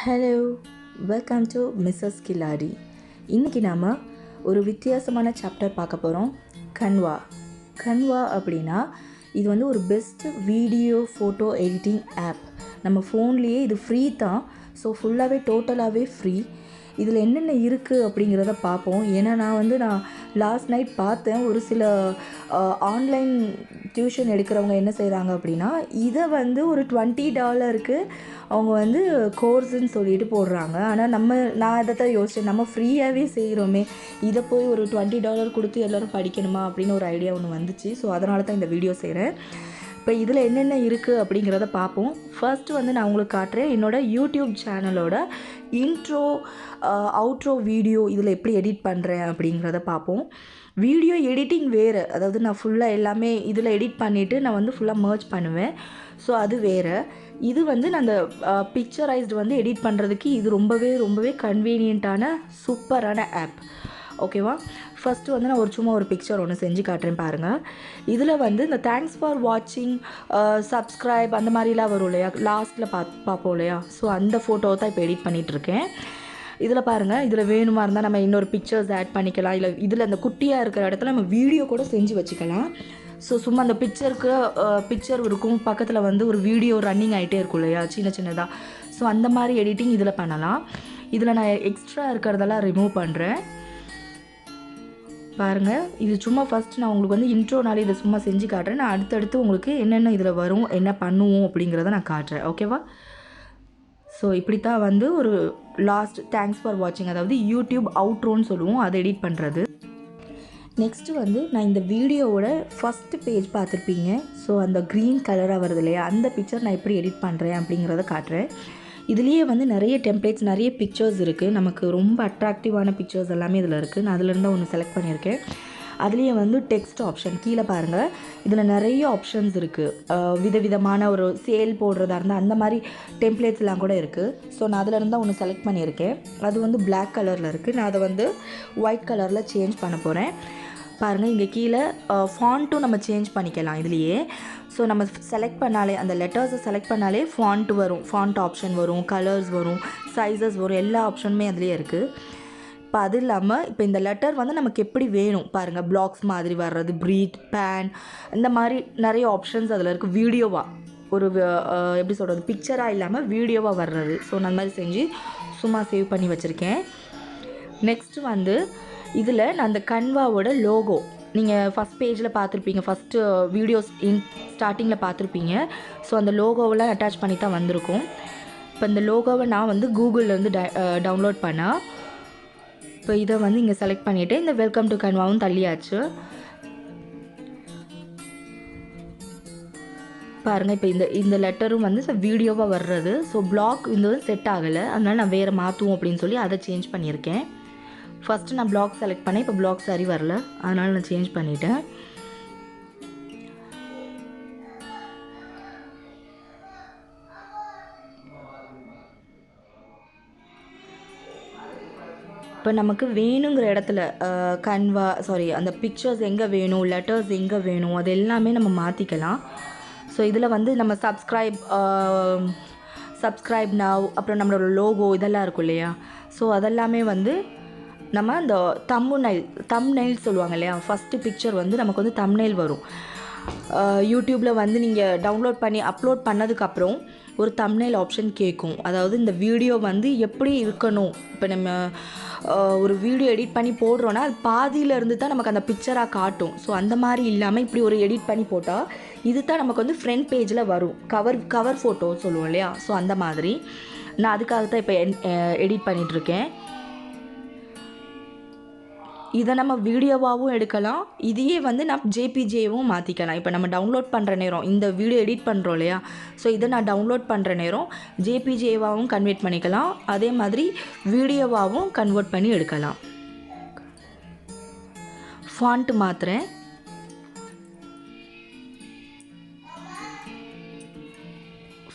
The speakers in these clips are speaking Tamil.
Hello, welcome to Mrs.Killadi. இன்றைக்கி நாம் ஒரு வித்தியாசமான சாப்டர் பார்க்க போகிறோம். கன்வா அப்படின்னா இது வந்து ஒரு best video photo editing app. நம்ம ஃபோன்லேயே இது ஃப்ரீ தான். ஸோ ஃபுல்லாகவே டோட்டலாகவே ஃப்ரீ. இதில் என்னென்ன இருக்குது அப்படிங்கிறத பார்ப்போம். ஏன்னா நான் லாஸ்ட் நைட் பார்த்தேன். ஒரு சில ஆன்லைன் டியூஷன் எடுக்கிறவங்க என்ன செய்கிறாங்க அப்படின்னா, இதை வந்து ஒரு $20க்கு அவங்க வந்து கோர்ஸுன்னு சொல்லிட்டு போடுறாங்க. ஆனால் நான் அதை தான் யோசித்தேன், நம்ம ஃப்ரீயாகவே செய்கிறோமே, இதை போய் ஒரு $20 கொடுத்து எல்லோரும் படிக்கணுமா அப்படின்னு ஒரு ஐடியா ஒன்று வந்துச்சு. ஸோ அதனால தான் இந்த வீடியோ செய்கிறேன். இப்போ இதில் என்னென்ன இருக்குது அப்படிங்கிறத பார்ப்போம். ஃபர்ஸ்ட்டு வந்து நான் உங்களுக்கு காட்டுறேன் என்னோடய யூடியூப் சேனலோட இன்ட்ரோ அவுட்ரோ வீடியோ இதில் எப்படி எடிட் பண்ணுறேன் அப்படிங்கிறத பார்ப்போம். வீடியோ எடிட்டிங் வேறு, அதாவது நான் ஃபுல்லாக எல்லாமே இதில் எடிட் பண்ணிவிட்டு நான் வந்து ஃபுல்லாக மர்ஜ் பண்ணுவேன். ஸோ அது வேறு. இது வந்து நான் அந்த பிக்சரைஸ்டு வந்து எடிட் பண்ணுறதுக்கு இது ரொம்பவே கன்வீனியண்ட்டான சூப்பரான ஆப். ஓகேவா? ஃபஸ்ட்டு வந்து நான் சும்மா ஒரு பிக்சர் ஒன்று செஞ்சு காட்டுறேன் பாருங்கள். இதில் வந்து இந்த தேங்க்ஸ் ஃபார் வாட்சிங், சப்ஸ்கிரைப் அந்த மாதிரிலாம் வரும் இல்லையா, லாஸ்ட்டில் பார்ப்போம் இல்லையா. ஸோ அந்த ஃபோட்டோவை தான் இப்போ எடிட் பண்ணிகிட்ருக்கேன். இதில் பாருங்கள், இதில் வேணுமா இருந்தால் நம்ம இன்னொரு பிக்சர்ஸ் ஆட் பண்ணிக்கலாம். இல்லை இதில் அந்த குட்டியாக இருக்கிற இடத்துல நம்ம வீடியோ கூட செஞ்சு வச்சுக்கலாம். ஸோ சும்மா அந்த பிக்சர் இருக்கும், பக்கத்தில் வந்து ஒரு வீடியோ ரன்னிங் ஆகிட்டே இருக்கும் இல்லையா, சின்னதாக. ஸோ அந்த மாதிரி எடிட்டிங் இதில் பண்ணலாம். இதில் நான் எக்ஸ்ட்ரா இருக்கிறதெல்லாம் ரிமூவ் பண்ணுறேன். பாருங்கள், இது சும்மா ஃபஸ்ட் நான் உங்களுக்கு வந்து இன்ட்ரோனாலே இதை சும்மா செஞ்சு காட்டுறேன். நான் அடுத்தடுத்து உங்களுக்கு என்னென்ன இதில் வரும், என்ன பண்ணுவோம் அப்படிங்கிறத நான் காட்டுறேன். ஓகேவா? ஸோ இப்படி தான் வந்து ஒரு லாஸ்ட் தேங்க்ஸ் ஃபார் வாட்சிங், அதாவது யூடியூப் அவுட்ரோன்னு சொல்லுவோம், அதை எடிட் பண்ணுறது. நெக்ஸ்ட்டு வந்து நான் இந்த வீடியோவோட ஃபஸ்ட்டு பேஜ் பார்த்துருப்பீங்க. ஸோ அந்த க்ரீன் கலராக வருது இல்லையா, அந்த பிக்சர் நான் எப்படி எடிட் பண்ணுறேன் அப்படிங்கிறத காட்டுறேன். இதுலேயே வந்து நிறைய டெம்ப்ளேட்ஸ், நிறைய பிக்சர்ஸ் இருக்குது. நமக்கு ரொம்ப அட்ராக்டிவான பிக்சர்ஸ் எல்லாமே இதில் இருக்குது. நான் அதிலேருந்து ஒன்று செலக்ட் பண்ணியிருக்கேன். அதுலேயே வந்து டெக்ஸ்ட் ஆப்ஷன் கீழே பாருங்கள், இதில் நிறைய ஆப்ஷன்ஸ் இருக்குது. விதவிதமான ஒரு சேல் போடுறதா இருந்தால் அந்த மாதிரி டெம்ப்ளேட்ஸ்லாம் கூட இருக்குது. ஸோ நான் அதிலேருந்து தான் ஒன்று செலக்ட் பண்ணியிருக்கேன். அது வந்து பிளாக் கலரில் இருக்குது. நான் அதை வந்து ஒயிட் கலரில் சேஞ்ச் பண்ண போகிறேன். பாருங்கள், இங்கே கீழே ஃபாண்ட்டும் நம்ம சேஞ்ச் பண்ணிக்கலாம் இதுலேயே. ஸோ நம்ம செலக்ட் பண்ணாலே, அந்த லெட்டர்ஸை செலக்ட் பண்ணாலே ஃபாண்ட் வரும், ஃபாண்ட் ஆப்ஷன் வரும், கலர்ஸ் வரும், சைஸஸ் வரும், எல்லா ஆப்ஷனுமே அதுலேயே இருக்குது. இப்போ அது இல்லாமல் இப்போ இந்த லெட்டர் வந்து நமக்கு எப்படி வேணும் பாருங்கள், பிளாக்ஸ் மாதிரி வர்றது, ப்ரீத், பேன், இந்த மாதிரி நிறைய ஆப்ஷன்ஸ் அதில் இருக்குது. வீடியோவாக ஒரு எப்படி சொல்கிறது, பிக்சராக இல்லாமல் வீடியோவாக வர்றது. ஸோ நான் அந்த மாதிரி செஞ்சு சும்மா சேவ் பண்ணி வச்சுருக்கேன். நெக்ஸ்ட்டு வந்து இதில் நான் அந்த கன்வாவோட லோகோ நீங்கள் ஃபஸ்ட் பேஜில் பார்த்துருப்பீங்க, ஃபஸ்ட்டு வீடியோஸ் ஸ்டார்டிங்கில் பார்த்துருப்பீங்க. ஸோ அந்த லோகோவெல்லாம் அட்டாச் பண்ணி தான் வந்திருக்கும். இப்போ இந்த லோகோவை நான் வந்து கூகுளிலேருந்து டவுன்லோட் பண்ணேன். இப்போ இதை வந்து இங்கே செலக்ட் பண்ணிவிட்டு இந்த வெல்கம் டு கன்வாவும் தள்ளியாச்சு. பாருங்கள், இப்போ இந்த லெட்டரும் வந்து வீடியோவாக வர்றது. ஸோ பிளாக் இந்த செட் ஆகலை, அதனால் நான் வேறு மாற்றுவோம் அப்படின்னு சொல்லி அதை சேஞ்ச் பண்ணியிருக்கேன். ஃபஸ்ட்டு நான் பிளாக் செலக்ட் பண்ணேன், இப்போ பிளாக் சரி வரல, அதனால் நான் சேஞ்ச் பண்ணிட்டேன். இப்போ நமக்கு வேணுங்கிற இடத்துல அந்த பிக்சர்ஸ் எங்கே வேணும், லெட்டர்ஸ் எங்கே வேணும், அது எல்லாமே நம்ம மாற்றிக்கலாம். ஸோ இதில் வந்து நம்ம சப்ஸ்கிரைப் நவ், அப்புறம் நம்மளோட லோகோ இதெல்லாம் இருக்கும் இல்லையா. ஸோ அதெல்லாமே வந்து நம்ம அந்த தம்ப்நெயில் சொல்லுவாங்க இல்லையா, ஃபஸ்ட்டு பிக்சர் வந்து நமக்கு வந்து தம்ப்நெயில் வரும். யூடியூப்பில் வந்து நீங்கள் டவுன்லோட் பண்ணி அப்லோட் பண்ணதுக்கப்புறம் ஒரு தம்ப்நெயில் ஆப்ஷன் கேட்கும். அதாவது இந்த வீடியோ வந்து எப்படி இருக்கணும், இப்போ நம்ம ஒரு வீடியோ எடிட் பண்ணி போடுறோன்னா அது பாதியிலேருந்து தான் நமக்கு அந்த பிக்சராக காட்டும். ஸோ அந்த மாதிரி இல்லாமல் இப்படி ஒரு எடிட் பண்ணி போட்டால் இது தான் நமக்கு வந்து ஃப்ரண்ட் பேஜில் வரும். கவர் ஃபோட்டோ சொல்லுவோம் இல்லையா. ஸோ அந்த மாதிரி நான் அதுக்காக தான் இப்போ எடிட் பண்ணிகிட்ருக்கேன். இதை நம்ம வீடியோவாகவும் எடுக்கலாம், இதையே வந்து நான் ஜேபிஜேவும் மாற்றிக்கலாம். இப்போ நம்ம டவுன்லோட் பண்ணுற நேரம், இந்த வீடியோ எடிட் பண்ணுறோம் இல்லையா, ஸோ இதை நான் டவுன்லோட் பண்ணுற நேரம் ஜேபிஜேவாகவும் கன்வெர்ட் பண்ணிக்கலாம், அதே மாதிரி வீடியோவாகவும் கன்வெர்ட் பண்ணி எடுக்கலாம். ஃபாண்ட் மாற்றுறேன்.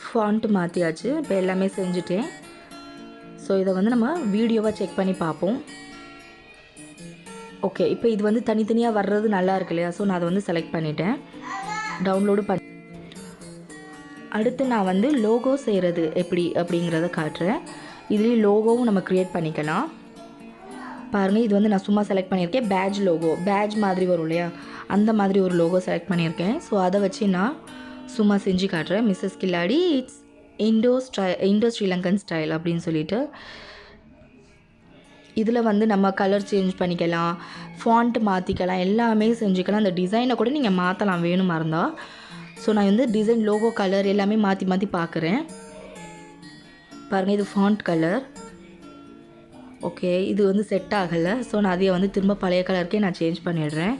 ஃபாண்ட் மாற்றியாச்சு, இப்போ எல்லாமே செஞ்சுட்டேன். ஸோ இதை வந்து நம்ம வீடியோவாக செக் பண்ணி பார்ப்போம். ஓகே, இப்போ இது வந்து தனித்தனியாக வர்றது நல்லா இருக்கு இல்லையா. ஸோ நான் அதை வந்து செலக்ட் பண்ணிட்டேன், டவுன்லோடு அடுத்து நான் வந்து லோகோ செய்கிறது எப்படி அப்படிங்கிறத காட்டுறேன். இதுலேயும் லோகோவும் நம்ம க்ரியேட் பண்ணிக்கலாம். பாருங்கள், இது வந்து நான் சும்மா செலக்ட் பண்ணியிருக்கேன். பேட்ஜ் லோகோ, பேட்ஜ் மாதிரி வரும் இல்லையா, அந்த மாதிரி ஒரு லோகோ செலக்ட் பண்ணியிருக்கேன். ஸோ அதை வச்சு நான் சும்மா செஞ்சு காட்டுறேன். Mrs Killadi it's Indo Sri Lankan style அப்படின்னு சொல்லிட்டு. இதில் வந்து நம்ம கலர் சேஞ்ச் பண்ணிக்கலாம், ஃபாண்ட் மாற்றிக்கலாம், எல்லாமே செஞ்சுக்கலாம். அந்த டிசைனை கூட நீங்கள் மாற்றலாம் வேணுமா இருந்தால். ஸோ நான் வந்து டிசைன், லோகோ, கலர் எல்லாமே மாற்றி மாற்றி பார்க்குறேன். பாருங்கள், இது ஃபாண்ட் கலர். ஓகே, இது வந்து செட் ஆகலை. ஸோ நான் அதையே வந்து திரும்ப பழைய கலருக்கே நான் சேஞ்ச் பண்ணிடுறேன்.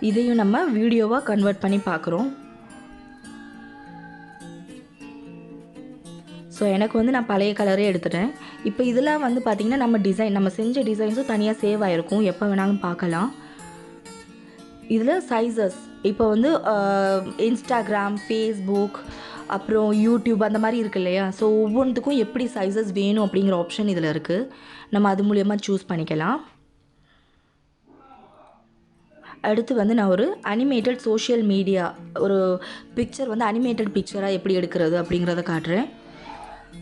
இதையும் நம்ம வீடியோவாக கன்வெர்ட் பண்ணி பார்க்குறோம். ஸோ எனக்கு வந்து நான் பழைய கலரே எடுத்துட்டேன். இப்போ இதெல்லாம் வந்து பார்த்திங்கன்னா நம்ம செஞ்ச டிசைன்ஸும் தனியாக சேவ் ஆகிருக்கும், எப்போ வேணாலும் பார்க்கலாம். இதில் சைஸஸ் இப்போ வந்து இன்ஸ்டாகிராம், ஃபேஸ்புக், அப்புறம் யூடியூப் அந்த மாதிரி இருக்குது இல்லையா. ஸோ ஒவ்வொன்றுத்துக்கும் எப்படி சைஸஸ் வேணும் அப்படிங்கிற ஆப்ஷன் இதில் இருக்குது. நம்ம அது மூலயமா சூஸ் பண்ணிக்கலாம். அடுத்து வந்து நான் ஒரு அனிமேட்டட் சோஷியல் மீடியா ஒரு பிக்சர் வந்து அனிமேட்டட் பிக்சராக எப்படி எடுக்கிறது அப்படிங்கிறத காட்டுறேன்.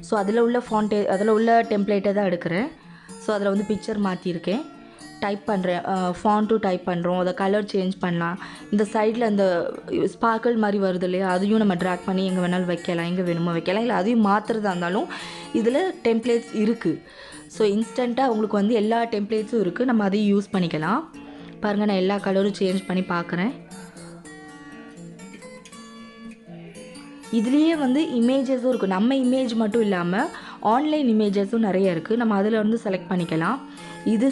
ஸோ அதில் உள்ள டெம்ப்ளேட்டை தான் எடுக்கிறேன். ஸோ அதில் வந்து பிக்சர் மாற்றிருக்கேன், டைப் பண்ணுறேன், ஃபாண்ட்டும் டைப் பண்ணுறோம், அதை கலர் சேஞ்ச் பண்ணலாம். இந்த சைடில் அந்த ஸ்பார்க்கிள் மாதிரி வருது இல்லையா, அதையும் நம்ம ட்ராக் பண்ணி எங்கே வேணாலும் வைக்கலாம், எங்கே வேணுமோ வைக்கலாம். இல்லை அதையும் மாற்றுறதா இருந்தாலும் இதில் டெம்ப்ளேட்ஸ் இருக்குது. ஸோ இன்ஸ்டண்ட்டாக உங்களுக்கு வந்து எல்லா டெம்ப்ளேட்ஸும் இருக்குது, நம்ம அதையும் யூஸ் பண்ணிக்கலாம். பாருங்கள், நான் எல்லா கலரும் சேஞ்ச் பண்ணி பார்க்குறேன். இதுலேயே வந்து இமேஜஸும் இருக்குது. நம்ம இமேஜ் மட்டும் இல்லாமல் ஆன்லைன் இமேஜஸும் நிறைய இருக்குது, நம்ம அதில் வந்து செலக்ட் பண்ணிக்கலாம். இது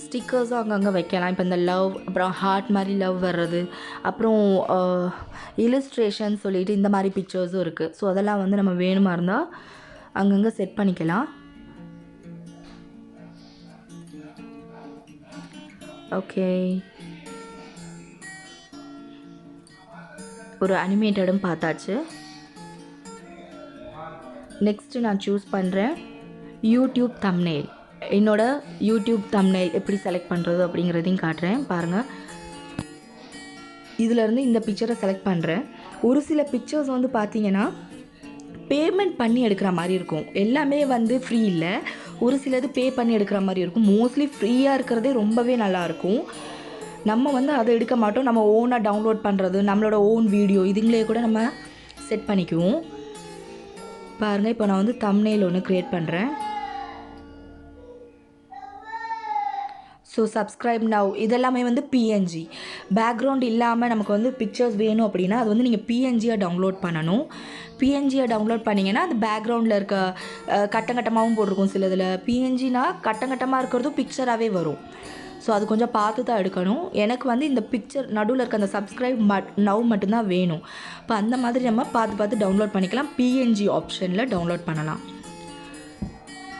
ஸ்டிக்கர்ஸும் அங்கங்கே வைக்கலாம். இப்போ இந்த லவ், அப்புறம் ஹார்ட் மாதிரி லவ் வர்றது, அப்புறம் இல்லுஸ்ட்ரேஷன் சொல்லிட்டு இந்த மாதிரி பிக்சர்ஸும் இருக்குது. ஸோ அதெல்லாம் வந்து நம்ம வேணுமா இருந்தால் அங்கங்கே செட் பண்ணிக்கலாம். ஓகே, ஒரு அனிமேட்டடும் பார்த்தாச்சு. நெக்ஸ்ட்டு நான் சூஸ் பண்ணுறேன் யூடியூப் தம்ப்நெயில். என்னோடய யூடியூப் தம்ப்நெயில் எப்படி செலக்ட் பண்ணுறது அப்படிங்கிறதையும் காட்டுறேன். பாருங்கள், இதிலேருந்து இந்த பிக்சரை செலக்ட் பண்ணுறேன். ஒரு சில பிக்சர்ஸ் வந்து பார்த்திங்கன்னா பேமெண்ட் பண்ணி எடுக்கிற மாதிரி இருக்கும். எல்லாமே வந்து ஃப்ரீ இல்லை, ஒரு சிலது பே பண்ணி எடுக்கிற மாதிரி இருக்கும். மோஸ்ட்லி ஃப்ரீயாக இருக்கிறதே ரொம்பவே நல்லாயிருக்கும். நம்ம வந்து அதை எடுக்க மாட்டோம், நம்ம ஓனாக டவுன்லோட் பண்ணுறது, நம்மளோட ஓன் வீடியோ இதுங்களே கூட நம்ம செட் பண்ணிக்குவோம். பாருங்கள், இப்போ நான் வந்து தம்ப்நெயில் ஒன்று க்ரியேட் பண்ணுறேன். ஸோ சப்ஸ்கிரைப் நவ் இதெல்லாமே வந்து பிஎன்ஜி, பேக்ரவுண்ட் இல்லாமல் நமக்கு வந்து பிக்சர்ஸ் வேணும் அப்படின்னா அது வந்து நீங்கள் பிஎன்ஜியாக டவுன்லோட் பண்ணணும். பிஎன்ஜியை டவுன்லோட் பண்ணிங்கன்னா அது பேக்ரவுண்டில் இருக்க கட்டங்கட்டமாகவும் போட்டிருக்கும். சில இதில் பிஎன்ஜினா கட்டங்கட்டமாக இருக்கிறதும் பிக்சராகவே வரும். ஸோ அது கொஞ்சம் பார்த்து தான் எடுக்கணும். எனக்கு வந்து இந்த பிக்சர் நடுவில் இருக்க அந்த சப்ஸ்கிரைப் நவ் மட்டும்தான் வேணும். இப்போ அந்த மாதிரி நம்ம பார்த்து டவுன்லோட் பண்ணிக்கலாம். பிஎன்ஜி ஆப்ஷனில் டவுன்லோட் பண்ணலாம்.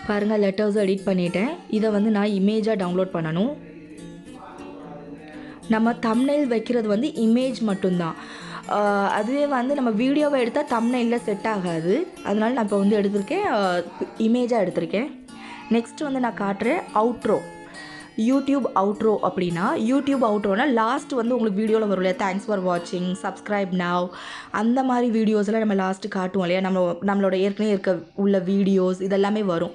பாருங்கள், லெட்டர்ஸும் எடிட் பண்ணிட்டேன். இதை வந்து நான் இமேஜாக டவுன்லோட் பண்ணணும். நம்ம தம்ப்நெயில் வைக்கிறது வந்து இமேஜ் மட்டும்தான். அதுவே வந்து நம்ம வீடியோவை எடுத்தால் தம்ப்நெயிலில் செட் ஆகாது. அதனால் நான் இப்போ வந்து எடுத்திருக்கேன், இமேஜாக எடுத்திருக்கேன். நெக்ஸ்ட்டு வந்து நான் காட்டுறேன் அவுட்ரோ. யூடியூப் அவுட்ரோ அப்படின்னா, யூடியூப் அவுட்ரோனா லாஸ்ட் வந்து உங்களுக்கு வீடியோவில் வரும் இல்லையா, தேங்க்ஸ் ஃபார் வாட்சிங், சப்ஸ்கிரைப் நவ், அந்த மாதிரி வீடியோஸில் நம்ம லாஸ்ட்டு காட்டுவோம் இல்லையா, நம்மளோட ஏற்கனவே உள்ள வீடியோஸ் இதெல்லாமே வரும்.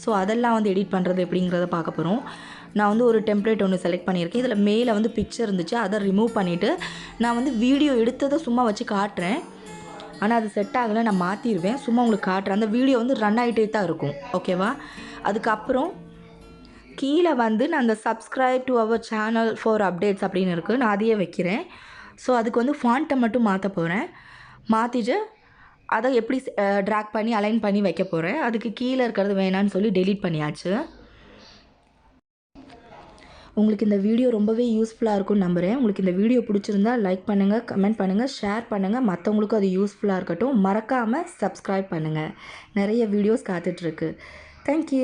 ஸோ அதெல்லாம் வந்து எடிட் பண்ணுறது எப்படிங்கிறத பார்க்க போகிறோம். நான் வந்து ஒரு டெம்ப்ளேட் ஒன்று செலக்ட் பண்ணியிருக்கேன். இதில் மேலே வந்து பிக்சர் இருந்துச்சு, அதை ரிமூவ் பண்ணிவிட்டு நான் வந்து வீடியோ எடுத்ததை சும்மா வச்சு காட்டுறேன். ஆனால் அது செட் ஆகலை, நான் மாற்றிடுவேன். சும்மா உங்களுக்கு காட்டுறேன். அந்த வீடியோ வந்து ரன் ஆகிட்டே தான் இருக்கும், ஓகேவா. அதுக்கப்புறம் கீழே வந்து நான் அந்த subscribe to our channel for updates அப்படின்னு இருக்குது, நான் அதையே வைக்கிறேன். ஸோ அதுக்கு வந்து ஃபாண்ட்டை மட்டும் மாற்ற போகிறேன். மாற்றிட்டு அதை எப்படி ட்ராக் பண்ணி அலைன் பண்ணி வைக்க போகிறேன். அதுக்கு கீழே இருக்கிறது வேணான்னு சொல்லி டெலீட் பண்ணியாச்சு. உங்களுக்கு இந்த வீடியோ ரொம்பவே யூஸ்ஃபுல்லாக இருக்கும்னு நம்புகிறேன். உங்களுக்கு இந்த வீடியோ பிடிச்சிருந்தா லைக் பண்ணுங்கள், கமெண்ட் பண்ணுங்கள், ஷேர் பண்ணுங்கள். மற்றவங்களுக்கும் அது யூஸ்ஃபுல்லாக இருக்கட்டும். மறக்காமல் சப்ஸ்கிரைப் பண்ணுங்கள். நிறைய வீடியோஸ் காத்துட்ருக்கு. தேங்க்யூ.